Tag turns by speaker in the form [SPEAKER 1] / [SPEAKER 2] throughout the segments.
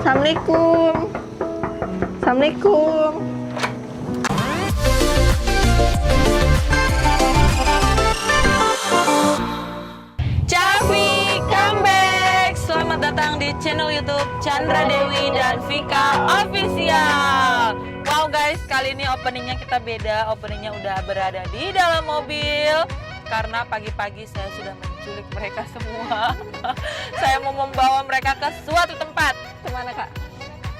[SPEAKER 1] Assalamualaikum. Assalamualaikum.
[SPEAKER 2] Cafi comeback. Selamat datang di channel YouTube Chandra Dewi dan Vika Official. Wow guys, kali ini openingnya kita beda. Openingnya udah berada di dalam mobil karena pagi-pagi saya sudah menculik mereka semua. Saya mau membawa mereka ke suatu tempat. Kemana kak?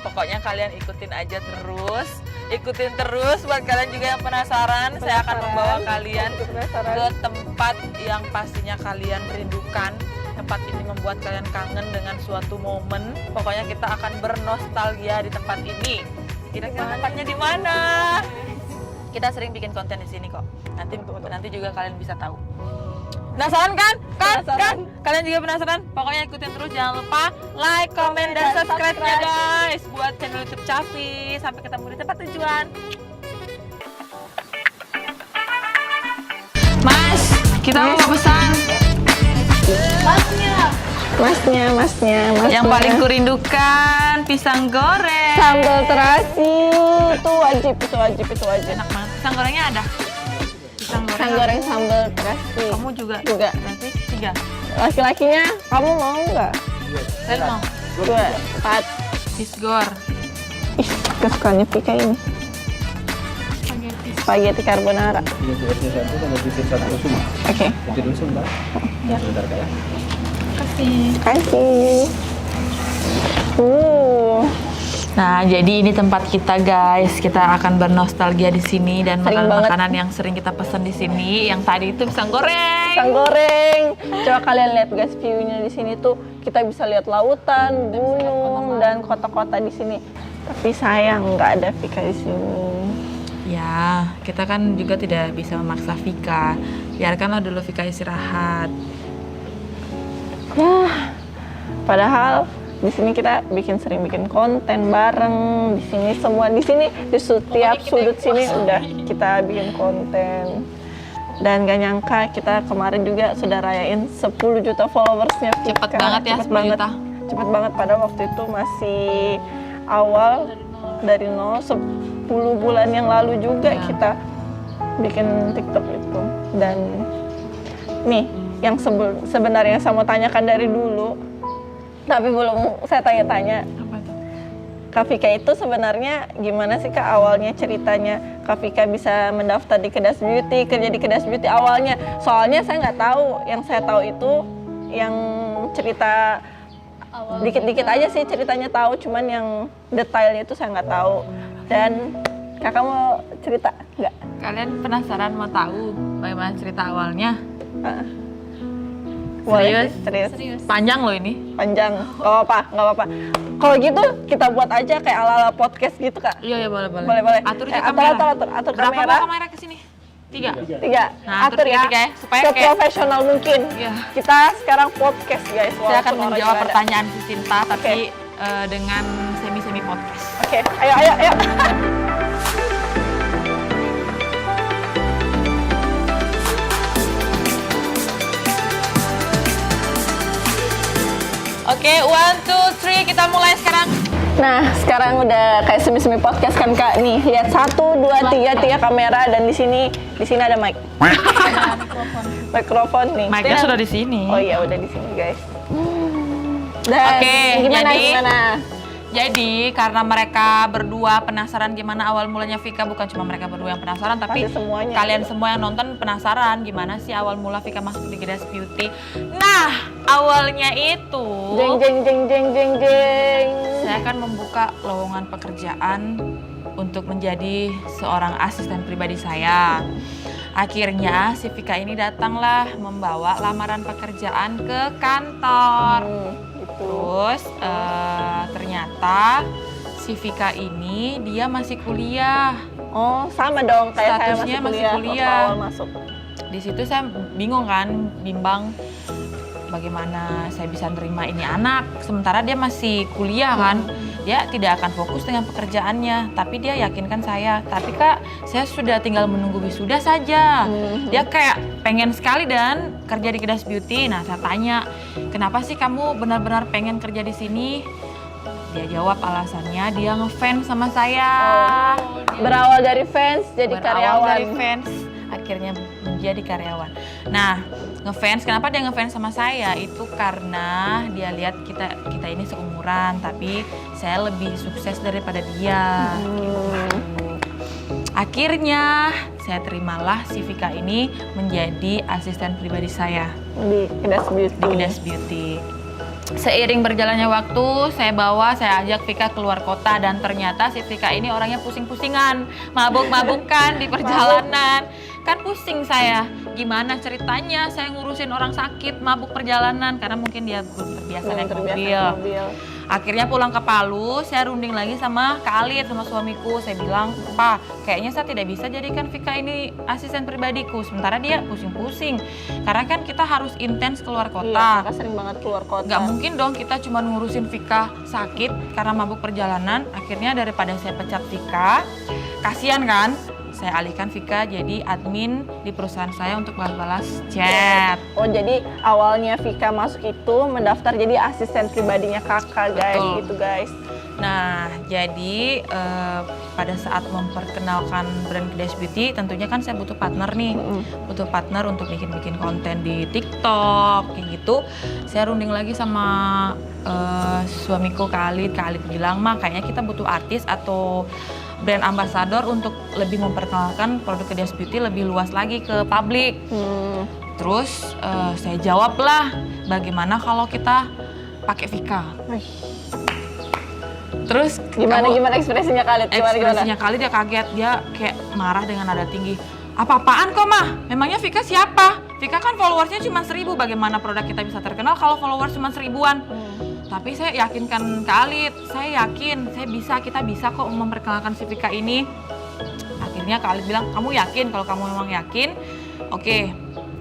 [SPEAKER 2] Pokoknya kalian ikutin aja terus. Ikutin terus buat kalian juga yang penasaran. Saya akan membawa kalian ke tempat yang pastinya kalian rindukan. Tempat ini membuat kalian kangen dengan suatu momen. Pokoknya kita akan bernostalgia di tempat ini. Kira-kira tempatnya di mana? Kita sering bikin konten di sini kok. Nanti juga kalian bisa tahu. Penasaran kan? Kan? Kalian juga penasaran? Pokoknya ikutin terus, jangan lupa like, comment, dan subscribe-nya guys buat channel YouTube Cafi. Sampai ketemu di tempat tujuan. Mas, kita mau pesan.
[SPEAKER 1] Masnya.
[SPEAKER 2] Yang paling kurindukan pisang goreng.
[SPEAKER 1] Sambal terasi itu wajib.
[SPEAKER 2] Enak banget. Pisang gorengnya ada.
[SPEAKER 1] Pisang goreng sambal terasi.
[SPEAKER 2] Kamu juga. Berarti 3.
[SPEAKER 1] Laki-lakinya, kamu mau nggak?
[SPEAKER 2] Saya mau.
[SPEAKER 1] 2, 4.
[SPEAKER 2] Pisgor.
[SPEAKER 1] Ih, kesukaannya Vika ini. Spaghetti carbonara. Oke. Kasih.
[SPEAKER 2] Nah, jadi ini tempat kita guys. Kita akan bernostalgia di sini dan
[SPEAKER 1] Sering
[SPEAKER 2] makan
[SPEAKER 1] banget.
[SPEAKER 2] makanan yang sering kita pesan di sini. Yang tadi itu pisang goreng.
[SPEAKER 1] Pisang goreng. Coba kalian lihat guys, view-nya di sini tuh kita bisa lihat lautan, gunung, dan kota-kota di sini. Tapi sayang nggak ada Vika di sini.
[SPEAKER 2] Ya, kita kan juga tidak bisa memaksa Vika. Biarkanlah dulu Vika istirahat.
[SPEAKER 1] Ya, padahal di sini kita sering bikin konten bareng. Di sini di setiap sudut sini udah kita bikin konten. Dan gak nyangka kita kemarin juga sudah rayain 10 juta followersnya Vika.
[SPEAKER 2] Cepet banget ya, 10 juta.
[SPEAKER 1] Cepet banget, padahal waktu itu masih awal dari 10 bulan yang lalu juga kita bikin TikTok itu. Dan nih, yang sebenarnya saya mau tanyakan dari dulu, tapi belum saya tanya-tanya.
[SPEAKER 2] Apa tuh?
[SPEAKER 1] Kak Vika itu sebenarnya gimana sih Kak awalnya ceritanya Kak Vika bisa mendaftar di Kedas Beauty, kerja di Kedas Beauty awalnya? Soalnya saya nggak tahu, yang saya tahu itu yang cerita dikit-dikit aja sih ceritanya tahu, cuman yang detailnya itu saya nggak tahu. Dan Kakak mau cerita nggak?
[SPEAKER 2] Kalian penasaran mau tahu bagaimana cerita awalnya?
[SPEAKER 1] Boleh,
[SPEAKER 2] Serius?
[SPEAKER 1] serius.
[SPEAKER 2] Panjang loh ini.
[SPEAKER 1] Panjang, nggak apa-apa. Kalau gitu kita buat aja kayak ala-ala podcast gitu Kak.
[SPEAKER 2] Iya, boleh.
[SPEAKER 1] Boleh.
[SPEAKER 2] Atur aja kamera.
[SPEAKER 1] Atur
[SPEAKER 2] Berapa
[SPEAKER 1] kamera.
[SPEAKER 2] bawa kamera ke sini? 3.
[SPEAKER 1] 3.
[SPEAKER 2] Nah, atur
[SPEAKER 1] ya.
[SPEAKER 2] 3 ya, supaya kayak
[SPEAKER 1] seprofesional mungkin.
[SPEAKER 2] Iya.
[SPEAKER 1] Kita sekarang podcast guys.
[SPEAKER 2] Saya akan
[SPEAKER 1] walaupun
[SPEAKER 2] menjawab
[SPEAKER 1] orangnya
[SPEAKER 2] pertanyaan si Cinta, tapi
[SPEAKER 1] Oke.
[SPEAKER 2] dengan semi-semi podcast.
[SPEAKER 1] Oke, ayo.
[SPEAKER 2] Oke, 1, 2, 3, kita mulai sekarang.
[SPEAKER 1] Nah, sekarang udah kayak semi-semi podcast kan Kak. Nih, lihat 1, 2, 3 kamera dan di sini ada mic. Mikrofon nih.
[SPEAKER 2] Mic-nya sudah di sini.
[SPEAKER 1] Oh iya, udah di sini guys. Dan
[SPEAKER 2] Oke,
[SPEAKER 1] gimana?
[SPEAKER 2] Jadi karena mereka berdua penasaran gimana awal mulanya Vika, bukan cuma mereka berdua yang penasaran, tapi
[SPEAKER 1] Pasti semuanya.
[SPEAKER 2] kalian semua yang nonton penasaran gimana sih awal mula Vika masuk di Kedas Beauty. Nah, awalnya itu
[SPEAKER 1] Jeng.
[SPEAKER 2] saya akan membuka lowongan pekerjaan untuk menjadi seorang asisten pribadi saya. Akhirnya si Vika ini datanglah membawa lamaran pekerjaan ke kantor. Terus ternyata si Vika ini dia masih kuliah.
[SPEAKER 1] Oh, sama dong kayak
[SPEAKER 2] Statusnya
[SPEAKER 1] saya
[SPEAKER 2] masih
[SPEAKER 1] masih
[SPEAKER 2] kuliah.
[SPEAKER 1] kuliah. Waktu awal masuk.
[SPEAKER 2] Di situ saya bingung kan, bimbang bagaimana saya bisa nerima ini anak sementara dia masih kuliah kan. Dia tidak akan fokus dengan pekerjaannya, tapi dia yakinkan saya, tapi Kak, saya sudah tinggal menunggu wisuda saja. Dia kayak pengen sekali dan kerja di Kedas Beauty. Nah, saya tanya, kenapa sih kamu benar-benar pengen kerja di sini? Dia jawab alasannya dia ngefans sama saya.
[SPEAKER 1] Berawal dari fans jadi
[SPEAKER 2] Berawal
[SPEAKER 1] karyawan.
[SPEAKER 2] dari fans, akhirnya menjadi karyawan. Nah, ngefans, kenapa dia ngefans sama saya? Itu karena dia lihat kita ini seumuran, tapi saya lebih sukses daripada dia. Akhirnya saya terimalah si Vika ini menjadi asisten pribadi saya
[SPEAKER 1] Di Kedas Beauty.
[SPEAKER 2] di Kedas Beauty. Seiring berjalannya waktu, saya ajak Vika keluar kota dan ternyata si Vika ini orangnya pusing-pusingan, mabuk-mabukan di perjalanan. Kan pusing saya, gimana ceritanya saya ngurusin orang sakit, mabuk perjalanan karena mungkin dia belum terbiasa naik mobil. Akhirnya pulang ke Palu, saya runding lagi sama Kak Alit, sama suamiku. Saya bilang, "Pak, kayaknya saya tidak bisa jadikan Vika ini asisten pribadiku. Sementara dia pusing-pusing. Karena kan kita harus intens keluar
[SPEAKER 1] Iya,
[SPEAKER 2] kota.
[SPEAKER 1] Kakak sering banget keluar kota.
[SPEAKER 2] Nggak mungkin dong kita cuma ngurusin Vika sakit karena mabuk perjalanan. Akhirnya daripada saya pecat Vika, kasihan kan? Saya alihkan Vika jadi admin di perusahaan saya untuk balas-balas chat.
[SPEAKER 1] Oh, jadi awalnya Vika masuk itu mendaftar jadi asisten pribadinya kakak, guys.
[SPEAKER 2] Betul.
[SPEAKER 1] Gitu, guys.
[SPEAKER 2] Nah, jadi pada saat memperkenalkan brand Kedas Beauty, tentunya kan saya butuh partner nih. Butuh partner untuk bikin konten di TikTok, kayak gitu. Saya runding lagi sama suamiku Kak Alit bilang, "Ma, kayaknya kita butuh artis atau brand ambassador untuk lebih memperkenalkan produk Kedas Beauty lebih luas lagi ke publik." Terus saya jawablah, bagaimana kalau kita pakai Vika? Terus
[SPEAKER 1] Gimana ekspresinya Khalid?
[SPEAKER 2] ekspresinya Kali dia kaget, dia kayak marah dengan nada tinggi. Apa-apaan kok mah? Memangnya Vika siapa? Vika kan followersnya cuma 1000, bagaimana produk kita bisa terkenal kalau followers cuma 1000-an? Tapi saya yakinkan Kak Alit, saya yakin kita bisa kok memperkenalkan si Vika ini. Akhirnya Kak Alit bilang, "Kamu yakin? Kalau kamu memang yakin, oke,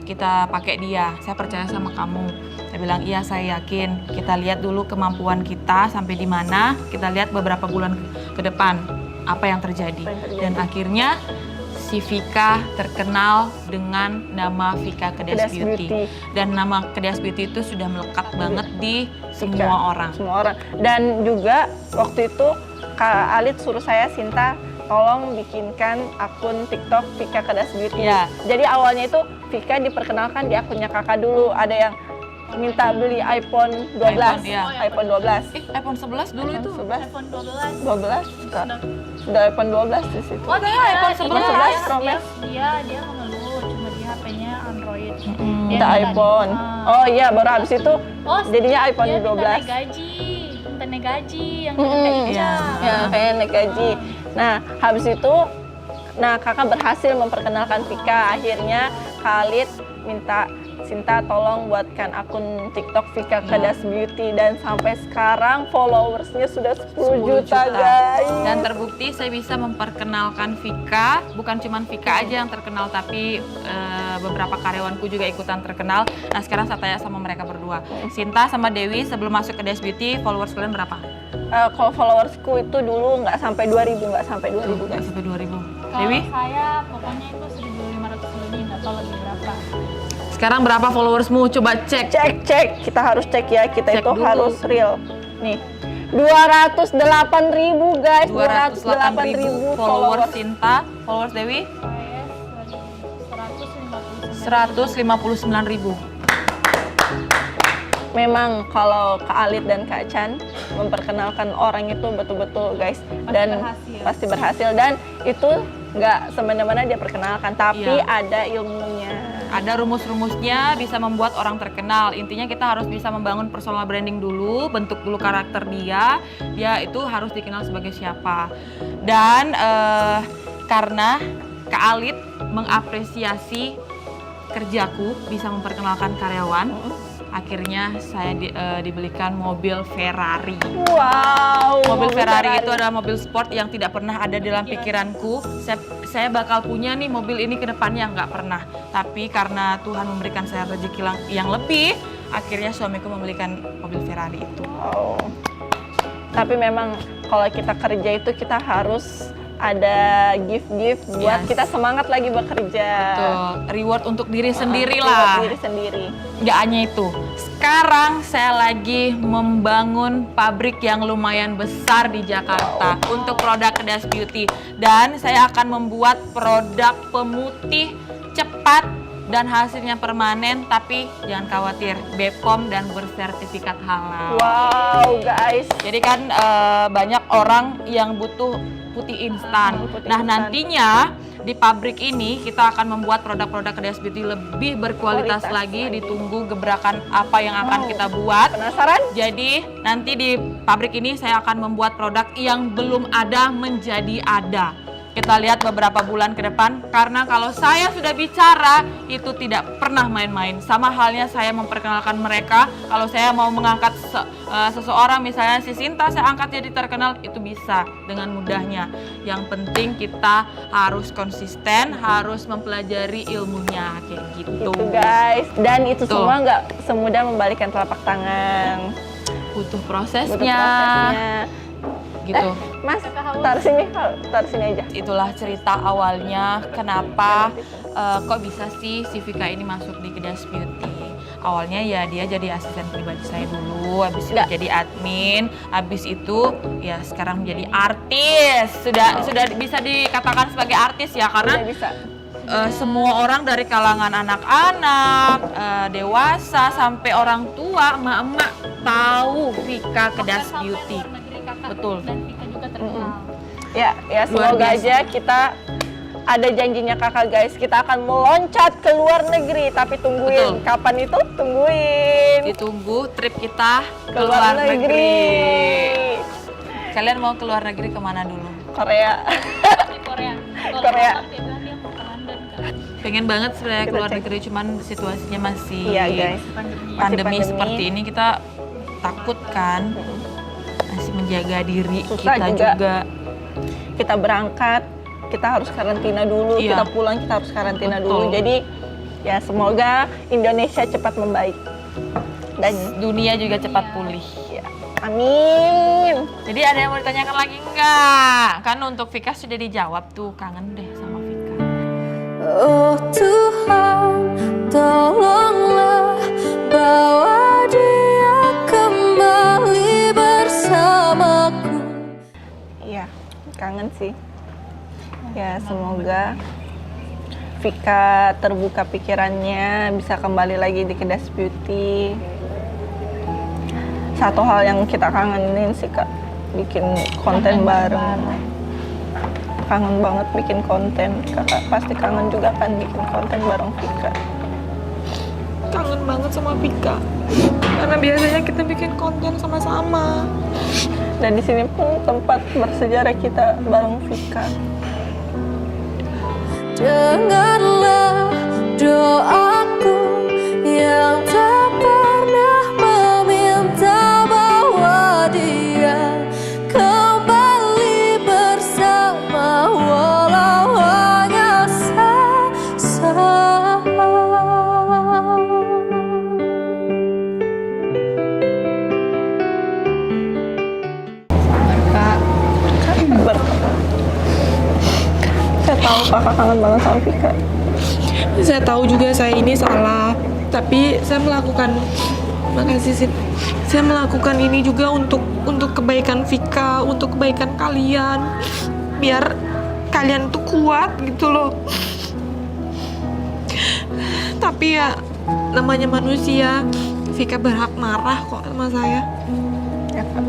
[SPEAKER 2] kita pakai dia, saya percaya sama kamu." Saya bilang, "Iya, saya yakin. Kita lihat dulu kemampuan kita sampai di mana, kita lihat beberapa bulan ke depan apa yang terjadi." Dan akhirnya si Vika terkenal dengan nama Vika Kedas Beauty. Dan nama Kedas Beauty itu sudah melekat banget di semua orang.
[SPEAKER 1] Dan juga waktu itu Kak Alit suruh saya, "Sinta, tolong bikinkan akun TikTok Vika Kedas Beauty."
[SPEAKER 2] Ya.
[SPEAKER 1] Jadi awalnya itu Vika diperkenalkan di akunnya kakak dulu. Ada yang minta beli iPhone 12. iPhone 12.
[SPEAKER 2] iPhone 11 dulu itu.
[SPEAKER 1] 11.
[SPEAKER 3] iPhone 12.
[SPEAKER 1] 12? Sudah iPhone 12 di situ.
[SPEAKER 2] Oh, dia iPhone 11
[SPEAKER 1] Pro Max.
[SPEAKER 3] Dia mengeluh, cuma dia HP-nya Android. Dia
[SPEAKER 1] Minta iPhone. Oh iya, baru habis itu jadinya iPhone
[SPEAKER 3] dia
[SPEAKER 1] 12.
[SPEAKER 3] minta naik gaji yang kayak
[SPEAKER 2] Iya.
[SPEAKER 1] Ya, kayak naik gaji. Nah, habis itu, kakak berhasil memperkenalkan Vika. Akhirnya Khalid minta, "Sinta, tolong buatkan akun TikTok Vika Kedas Beauty." Dan sampai sekarang followersnya sudah 10 juta, guys.
[SPEAKER 2] Dan terbukti saya bisa memperkenalkan Vika, bukan cuma Vika aja yang terkenal, tapi beberapa karyawanku juga ikutan terkenal. Nah, sekarang saya tanya sama mereka berdua. Sinta sama Dewi, sebelum masuk ke Kedas Beauty, followers kalian berapa?
[SPEAKER 1] Kalau followersku itu dulu nggak sampai 2000,
[SPEAKER 2] Nggak
[SPEAKER 1] guys.
[SPEAKER 2] sampai 2000.
[SPEAKER 3] Kalau
[SPEAKER 2] Dewi?
[SPEAKER 3] saya pokoknya itu 1500 lebih, nggak tahu lagi berapa.
[SPEAKER 2] Sekarang berapa followersmu? Coba cek.
[SPEAKER 1] Cek, kita harus cek ya, kita
[SPEAKER 2] Cek
[SPEAKER 1] itu
[SPEAKER 2] dulu.
[SPEAKER 1] harus real. Nih, 208.000 guys,
[SPEAKER 2] 208.000 followers Sinta, followers Dewi
[SPEAKER 3] Saya
[SPEAKER 2] 159.000.
[SPEAKER 1] Memang kalau Kak Alit dan Kak Chan memperkenalkan orang itu betul-betul guys, dan pasti berhasil, dan itu nggak semena-mena dia perkenalkan, tapi
[SPEAKER 2] Iya.
[SPEAKER 1] ada ilmunya.
[SPEAKER 2] Ada rumus-rumusnya bisa membuat orang terkenal. Intinya kita harus bisa membangun personal branding dulu, bentuk dulu karakter dia itu harus dikenal sebagai siapa. Dan karena Kak Alit mengapresiasi kerjaku bisa memperkenalkan karyawan, akhirnya saya dibelikan mobil Ferrari.
[SPEAKER 1] Wow,
[SPEAKER 2] Mobil Ferrari itu adalah mobil sport yang tidak pernah ada dalam pikiranku. Saya bakal punya nih mobil ini ke depannya, nggak pernah. Tapi karena Tuhan memberikan saya rezeki yang lebih, akhirnya suamiku membelikan mobil Ferrari itu.
[SPEAKER 1] Wow. Tapi memang kalau kita kerja itu kita harus ada gift-gift buat
[SPEAKER 2] Yes.
[SPEAKER 1] kita semangat lagi bekerja.
[SPEAKER 2] Betul, reward untuk diri sendiri
[SPEAKER 1] Buat
[SPEAKER 2] lah.
[SPEAKER 1] diri sendiri.
[SPEAKER 2] Nggak hanya itu, sekarang saya lagi membangun pabrik yang lumayan besar di Jakarta untuk produk Kedas Beauty. Dan saya akan membuat produk pemutih cepat dan hasilnya permanen, tapi jangan khawatir, BPOM dan bersertifikat halal.
[SPEAKER 1] Wow, guys.
[SPEAKER 2] Jadi kan banyak orang yang butuh putih instan.
[SPEAKER 1] Putih
[SPEAKER 2] Nah,
[SPEAKER 1] instan.
[SPEAKER 2] nantinya di pabrik ini kita akan membuat produk-produk Kedas Beauty lebih berkualitas
[SPEAKER 1] Kualitas
[SPEAKER 2] lagi.
[SPEAKER 1] lagi.
[SPEAKER 2] Ditunggu gebrakan apa yang akan
[SPEAKER 1] Wow.
[SPEAKER 2] kita buat.
[SPEAKER 1] Penasaran?
[SPEAKER 2] Jadi nanti di pabrik ini saya akan membuat produk yang belum ada menjadi ada. Kita lihat beberapa bulan ke depan, karena kalau saya sudah bicara itu tidak pernah main-main. Sama halnya saya memperkenalkan mereka, kalau saya mau mengangkat seseorang, misalnya si Sinta, saya angkat jadi terkenal, itu bisa dengan mudahnya. Yang penting kita harus konsisten, harus mempelajari ilmunya, kayak gitu.
[SPEAKER 1] Itu guys. Dan itu
[SPEAKER 2] Tuh.
[SPEAKER 1] semua nggak semudah membalikan telapak tangan.
[SPEAKER 2] Butuh
[SPEAKER 1] Butuh
[SPEAKER 2] prosesnya,
[SPEAKER 1] prosesnya.
[SPEAKER 2] gitu.
[SPEAKER 1] Mas, taruh sini aja.
[SPEAKER 2] Itulah cerita awalnya kenapa kok bisa sih si Vika ini masuk di Kedas Beauty. Awalnya ya dia jadi asisten pribadi saya dulu, habis itu jadi admin, habis itu ya sekarang menjadi artis. Sudah bisa dikatakan sebagai artis ya, karena
[SPEAKER 1] Udah bisa.
[SPEAKER 2] semua orang dari kalangan anak-anak, dewasa sampai orang tua, emak-emak tahu Vika Kedas
[SPEAKER 3] Sampai
[SPEAKER 2] Beauty.
[SPEAKER 3] luar negeri kakak
[SPEAKER 2] Betul.
[SPEAKER 3] dan Vika juga terkenal.
[SPEAKER 1] Ya,
[SPEAKER 2] Luar
[SPEAKER 1] semoga
[SPEAKER 2] biasa.
[SPEAKER 1] aja kita ada janjinya kakak guys. Kita akan meloncat ke luar negeri, tapi tungguin.
[SPEAKER 2] Betul.
[SPEAKER 1] Kapan itu? Tungguin.
[SPEAKER 2] Ditunggu trip kita
[SPEAKER 1] Ke luar negeri.
[SPEAKER 2] Kalian mau ke luar negeri kemana dulu?
[SPEAKER 1] Korea.
[SPEAKER 3] Di Korea. Kalau
[SPEAKER 1] Korea.
[SPEAKER 3] kakak dia bilang dia mau ke London kan.
[SPEAKER 2] Pengen banget sebenarnya
[SPEAKER 1] Kita
[SPEAKER 2] keluar
[SPEAKER 1] cek.
[SPEAKER 2] negeri, cuman situasinya masih
[SPEAKER 1] Iya guys.
[SPEAKER 3] Pandemi.
[SPEAKER 2] pandemi
[SPEAKER 1] Masih
[SPEAKER 2] seperti ini, kita takut kan, masih menjaga diri
[SPEAKER 1] Susah
[SPEAKER 2] kita
[SPEAKER 1] juga.
[SPEAKER 2] juga.
[SPEAKER 1] Kita berangkat, kita harus karantina dulu.
[SPEAKER 2] Iya.
[SPEAKER 1] Kita pulang, kita harus karantina
[SPEAKER 2] Betul.
[SPEAKER 1] dulu. Jadi ya semoga Indonesia cepat membaik. Dan
[SPEAKER 2] Dunia juga cepat pulih.
[SPEAKER 1] ya, amin.
[SPEAKER 2] Jadi ada yang mau ditanyakan lagi nggak? Kan untuk Vika sudah dijawab tuh, kangen deh sama Vika.
[SPEAKER 4] Oh Tuhan, tolonglah bawa dia kembali bersamaku.
[SPEAKER 1] Iya, kangen sih. Ya, semoga Vika terbuka pikirannya, bisa kembali lagi di Kedas Beauty. Satu hal yang kita kangenin sih Kak, bikin konten bareng. Kangen banget bikin konten. Kakak pasti kangen juga kan bikin konten bareng Vika.
[SPEAKER 5] Kangen banget sama Vika karena biasanya kita bikin konten sama-sama.
[SPEAKER 1] Dan di sini pun tempat bersejarah kita bareng Vika.
[SPEAKER 4] Dengarlah doaku yang tak pernah meminta bahwa dia kembali bersama walau hanya sesaat.
[SPEAKER 1] Saya tahu kakak kangen banget sama Vika.
[SPEAKER 5] Saya tahu juga saya ini salah, tapi saya melakukan, makasih Sin. Saya melakukan ini juga untuk kebaikan Vika, untuk kebaikan kalian, biar kalian tuh kuat gitu loh. Tapi ya namanya manusia, Vika berhak marah kok sama saya.
[SPEAKER 1] Ya, Kak.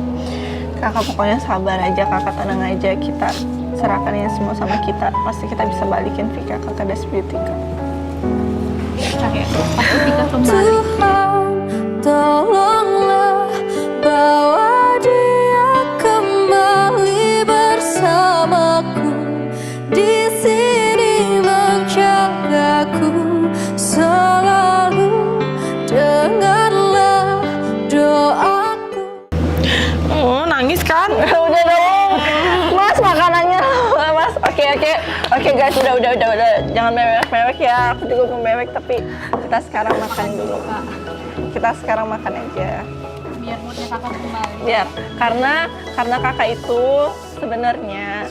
[SPEAKER 1] Kakak pokoknya sabar aja, kakak tenang aja, kita serahkan ini semua sama kita. Pasti kita bisa balikin Vika ke Kedas Beauty, Kak.
[SPEAKER 3] Kakek, pasti Vika kembali.
[SPEAKER 4] Tuhan, tolonglah bawa dia kembali bersamaku, di sini menjagaku selalu. Dengarlah doaku.
[SPEAKER 5] Oh, nangis kan?
[SPEAKER 1] Udah dong, Mas, makanannya, Mas. Oke guys, udah. Jangan mewek-mewek ya. Aku juga mau mewek, tapi kita sekarang makan dulu. Kita sekarang makan aja.
[SPEAKER 3] Biar moodnya kakak kembali.
[SPEAKER 1] Biar karena kakak itu sebenarnya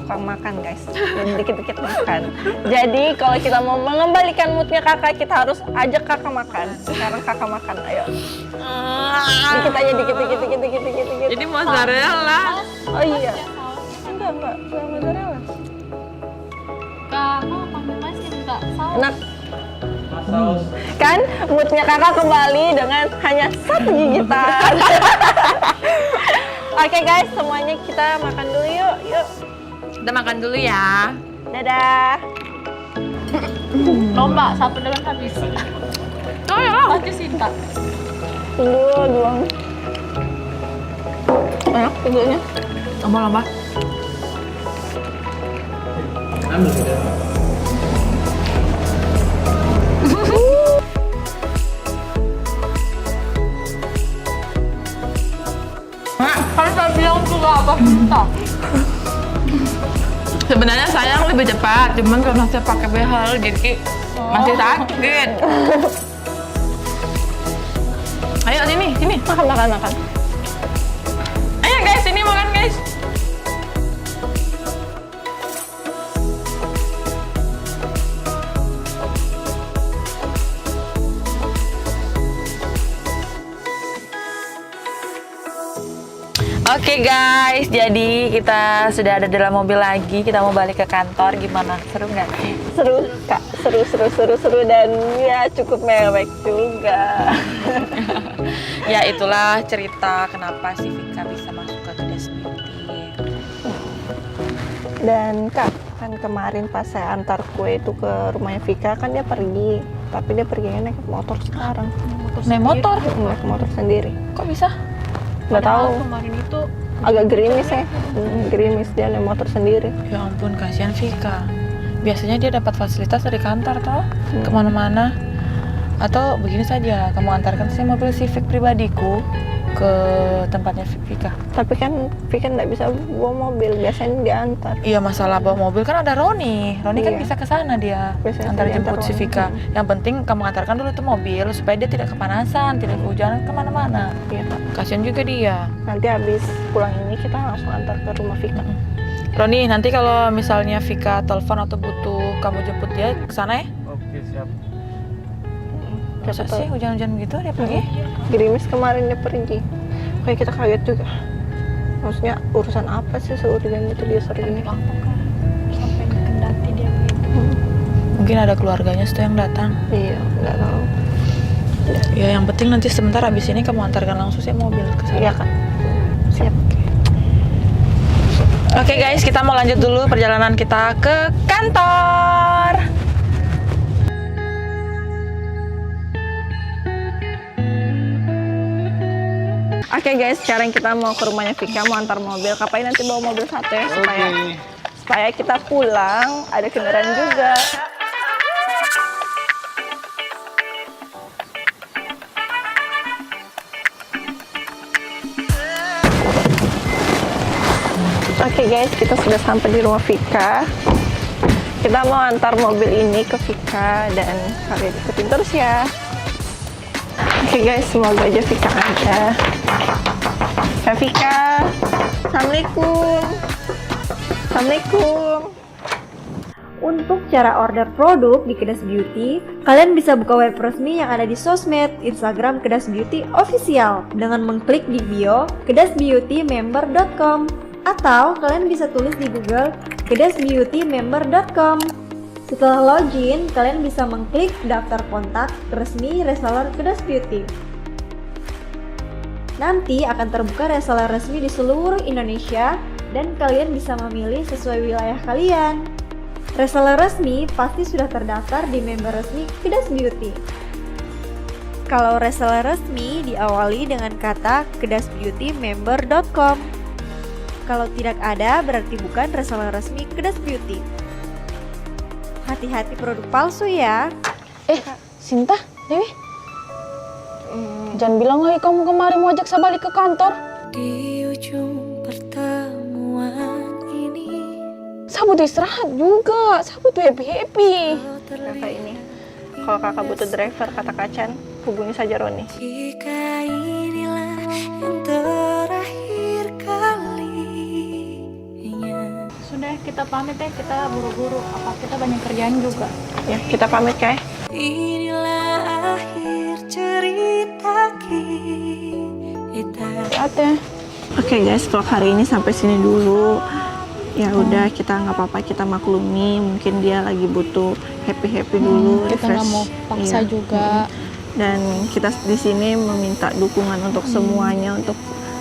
[SPEAKER 1] suka makan guys, jadi dikit-dikit makan. Jadi kalau kita mau mengembalikan moodnya kakak, kita harus ajak kakak makan. Sekarang kakak makan, ayo. Dikit aja, dikit.
[SPEAKER 2] Ini mozzarella.
[SPEAKER 1] Oh iya. Enggak mozzarella.
[SPEAKER 3] Kak, aku panggil Mas minta saus.
[SPEAKER 1] Enak. Kan moodnya kakak kembali dengan hanya 1 gigitan. Oke guys, semuanya kita makan dulu yuk.
[SPEAKER 2] Kita makan dulu ya.
[SPEAKER 1] Dadah.
[SPEAKER 3] Lomba, satu duluan habis.
[SPEAKER 2] Oh ya.
[SPEAKER 3] Pasti Sinta.
[SPEAKER 1] Tunggu doang. Enak tidurnya.
[SPEAKER 2] Lomba.
[SPEAKER 3] Kan saya bilang juga apa Sinta.
[SPEAKER 2] Sebenarnya sayang lebih cepat, cuman karena saya pakai behel jadi masih sakit. Ayo sini.
[SPEAKER 1] Makan.
[SPEAKER 2] Ayo guys, sini makan guys. Oke guys, jadi kita sudah ada dalam mobil lagi. Kita mau balik ke kantor. Gimana? Seru nggak?
[SPEAKER 1] Seru kak, seru dan ya cukup mewek juga.
[SPEAKER 2] Ya itulah cerita kenapa si Vika bisa masuk ke Kedas Beauty.
[SPEAKER 1] Dan kak, kan kemarin pas saya antar kue itu ke rumahnya Vika, kan dia pergi. Tapi dia perginya naik motor sekarang.
[SPEAKER 2] Naik motor?
[SPEAKER 1] Naik motor sendiri.
[SPEAKER 2] Kok bisa?
[SPEAKER 1] Nggak tahu.
[SPEAKER 3] Kemarin itu
[SPEAKER 1] Agak gerimis ya. Gerimis dia naik motor sendiri.
[SPEAKER 2] Ya ampun, kasihan Vika. Biasanya dia dapat fasilitas dari kantor toh, kemana-mana. Atau begini saja, kamu antarkan saya mobil Civic pribadiku ke tempatnya Vika.
[SPEAKER 1] Tapi kan Vika nggak bisa bawa mobil, biasanya diantar.
[SPEAKER 2] Iya, masalah bawa mobil kan ada Roni. Roni kan
[SPEAKER 1] Iya.
[SPEAKER 2] bisa ke sana dia,
[SPEAKER 1] Biasanya
[SPEAKER 2] antar
[SPEAKER 1] diantar
[SPEAKER 2] jemput si
[SPEAKER 1] Roni.
[SPEAKER 2] Vika. Yang penting kamu antarkan dulu tuh mobil supaya dia tidak kepanasan, tidak kehujanan kemana-mana.
[SPEAKER 1] Iya kak.
[SPEAKER 2] Kasihan juga dia.
[SPEAKER 1] Nanti habis pulang ini kita langsung antar ke rumah Vika.
[SPEAKER 2] Roni, nanti kalau misalnya Vika telepon atau butuh kamu jemput dia ke sana ya?
[SPEAKER 6] Oke, siap.
[SPEAKER 2] Masa sih hujan-hujan gitu dia pergi?
[SPEAKER 1] Gerimis kemarin dia pergi. Kayak kita kaget juga. Maksudnya urusan apa sih seurgen itu dia sering ini?
[SPEAKER 3] apa Kak? Sampai kendati dia begitu.
[SPEAKER 2] Mungkin ada keluarganya situ yang datang.
[SPEAKER 1] Iya, nggak tahu.
[SPEAKER 2] Ya yang penting nanti sebentar habis ini kamu antarkan langsung sih mobil ke sana.
[SPEAKER 1] Iya kak. Siap.
[SPEAKER 2] Oke guys, kita mau lanjut dulu perjalanan kita ke kantor.
[SPEAKER 1] Oke guys, sekarang kita mau ke rumahnya Vika, mau antar mobil. Kapai nanti bawa mobil satu ya supaya kita pulang ada kendaraan juga. Oke guys, kita sudah sampai di rumah Vika. Kita mau antar mobil ini ke Vika dan kalian ikutin terus ya. Oke guys, semoga aja Vika ada. Kak Vika, Assalamualaikum. Assalamualaikum.
[SPEAKER 7] Untuk cara order produk di Kedas Beauty, kalian bisa buka web resmi yang ada di sosmed Instagram Kedas Beauty Official dengan mengklik di bio kedasbeautymember.com atau kalian bisa tulis di Google kedasbeautymember.com. Setelah login, kalian bisa mengklik daftar kontak resmi reseller Kedas Beauty. Nanti akan terbuka reseller resmi di seluruh Indonesia dan kalian bisa memilih sesuai wilayah kalian. Reseller resmi pasti sudah terdaftar di member resmi Kedas Beauty. Kalau reseller resmi diawali dengan kata kedasbeautymember.com. Kalau tidak ada berarti bukan reseller resmi Kedas Beauty. Hati-hati produk palsu ya.
[SPEAKER 3] Sinta, Dewi. Jangan bilang lagi kamu kemarin mau ajak saya balik ke kantor.
[SPEAKER 4] Di ujung pertemuan ini
[SPEAKER 3] Saya butuh istirahat juga. Saya butuh happy-happy.
[SPEAKER 1] Kakak ini, kalau kakak butuh driver, kata Kacan, hubungi saja Roni.
[SPEAKER 4] jika inilah yang terakhir kalinya.
[SPEAKER 3] Sudah, kita kita pamit ya, kita buru-buru. Apa kita banyak kerjaan juga.
[SPEAKER 1] Ya, kita pamit Kak.
[SPEAKER 4] Inilah akhir cerita kita.
[SPEAKER 3] Ate.
[SPEAKER 1] Oke guys, vlog hari ini sampai sini dulu. Ya udah, kita nggak apa-apa, kita maklumi. Mungkin dia lagi butuh happy dulu.
[SPEAKER 3] Kita nggak mau
[SPEAKER 1] refresh.
[SPEAKER 3] paksa
[SPEAKER 1] Iya.
[SPEAKER 3] juga.
[SPEAKER 1] Dan kita di sini meminta dukungan untuk semuanya, untuk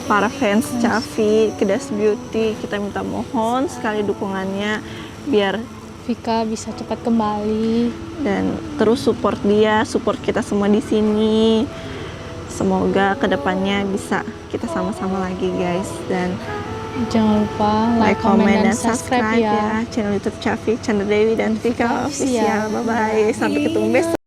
[SPEAKER 1] para fans Cafi, Kedas Beauty. Kita minta mohon sekali dukungannya biar
[SPEAKER 3] Vika bisa cepat kembali.
[SPEAKER 1] dan terus support dia, support kita semua di sini. Semoga kedepannya bisa kita sama-sama lagi guys, dan
[SPEAKER 3] Jangan lupa like, comment, dan subscribe ya.
[SPEAKER 1] channel YouTube Cafi, Chandra Dewi dan Vika Official. Bye bye, sampai ketemu besok.